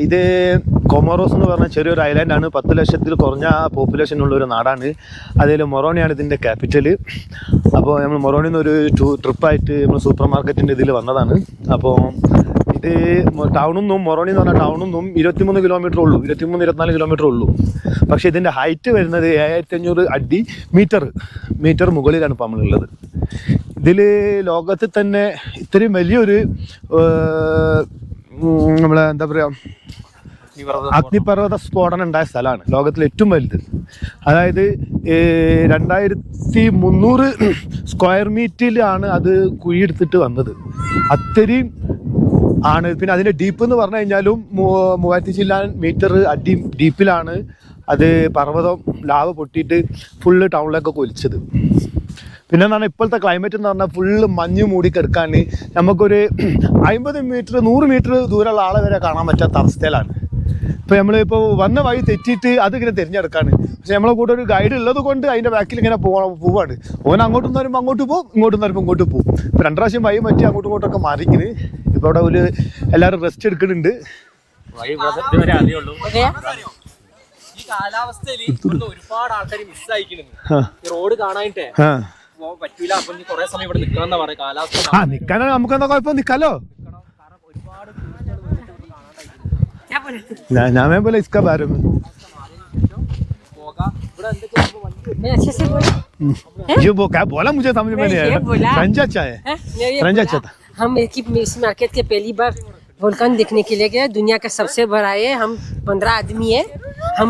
ഇത് കൊമോറോസ് എന്ന് പറഞ്ഞ ചെറിയൊരു ഐലാൻഡാണ്. 10 ലക്ഷത്തിൽ കുറഞ്ഞ പോപ്പുലേഷൻ ഉള്ള ഒരു നാടാണ്. അതിൽ മൊറോണിയാണ് ഇതിൻ്റെ ക്യാപിറ്റൽ. അപ്പോൾ നമ്മൾ മൊറോണിയിൽ നിന്ന് ഒരു ട്രിപ്പായിട്ട് നമ്മൾ സൂപ്പർ മാർക്കറ്റിൻ്റെ ഇതിൽ വന്നതാണ്. അപ്പോൾ ഇത് ടൗണിൽ നിന്നും മൊറോണി എന്ന് പറഞ്ഞാൽ ടൗണിൽ നിന്നും 23 കിലോമീറ്റർ ഉള്ളൂ, 23-24 കിലോമീറ്റർ ഉള്ളൂ. പക്ഷേ ഇതിൻ്റെ ഹൈറ്റ് വരുന്നത് 7500 അടി മീറ്റർ മുകളിലാണ് ഇപ്പോൾ നമ്മളുള്ളത്. ഇതിൽ ലോകത്തിൽ തന്നെ ഇത്രയും വലിയൊരു നമ്മളെ എന്താ പറയുക അഗ്നിപർവ്വത സ്ഫോടനം ഉണ്ടായ സ്ഥലമാണ് ലോകത്തിലെ ഏറ്റവും വലുത്. അതായത് 2300 സ്ക്വയർ മീറ്ററിലാണ് അത് കുഴിയെടുത്തിട്ട് വന്നത്. അത്രയും ആണ്. പിന്നെ അതിൻ്റെ ഡീപ്പ് എന്ന് പറഞ്ഞു കഴിഞ്ഞാലും 3000 മീറ്റർ അടി ഡീപ്പിലാണ് അത് പർവ്വതം ലാവ പൊട്ടിയിട്ട് ഫുള്ള് ടൗണിലേക്കൊക്കെ ഒലിച്ചത്. പിന്നെ എന്താണ് ഇപ്പോഴത്തെ ക്ലൈമറ്റ് എന്ന് പറഞ്ഞാൽ ഫുള്ള് മഞ്ഞ് മൂടി കിടക്കാൻ നമുക്കൊരു 50 മീറ്റർ 100 മീറ്റർ ദൂരമുള്ള ആളെ വരെ കാണാൻ പറ്റാത്ത അവസ്ഥയിലാണ്. ഇപ്പോൾ നമ്മളിപ്പോൾ വന്ന വഴി തെറ്റിയിട്ട് അതിങ്ങനെ തിരഞ്ഞെടുക്കാണ്. പക്ഷെ നമ്മളെ കൂടെ ഒരു ഗൈഡ് ഉള്ളത് കൊണ്ട് അതിൻ്റെ ബാക്കിൽ ഇങ്ങനെ പോവാണ്. ഓൻ അങ്ങോട്ടും വരുമ്പോൾ അങ്ങോട്ട് പോകും, ഇങ്ങോട്ടും വരുമ്പോൾ ഇങ്ങോട്ട് പോകും. ഇപ്പോൾ 2 പ്രാവശ്യം വഴി പറ്റി അങ്ങോട്ടും ഇങ്ങോട്ടൊക്കെ മാറിക്കുന്നു. ഇപ്പോൾ അവിടെ ഒരു എല്ലാവരും റെസ്റ്റ് എടുക്കുന്നുണ്ട്. ഒരുപാട് ആൾക്കാർ റോഡ് കാണാനിട്ടേ പറ്റൂല. അപ്പൊ കുറെ സമയം ഇവിടെ നിൽക്കണം പറയാം. കാലാവസ്ഥ നിൽക്കാനോ നമുക്കെന്താ കുഴപ്പം, നിൽക്കാലോ. ഞാൻ പോലെ इसका बारे में ये वो क्या बोला मुझे समझ में नहीं आया. फ्रेंच अच्छा है, फ्रेंच अच्छा था. हम इस मार्केट के पहली बार वोल्कन देखने के लिए गए. दुनिया का सबसे बड़ा है. हम 15 आदमी है. हम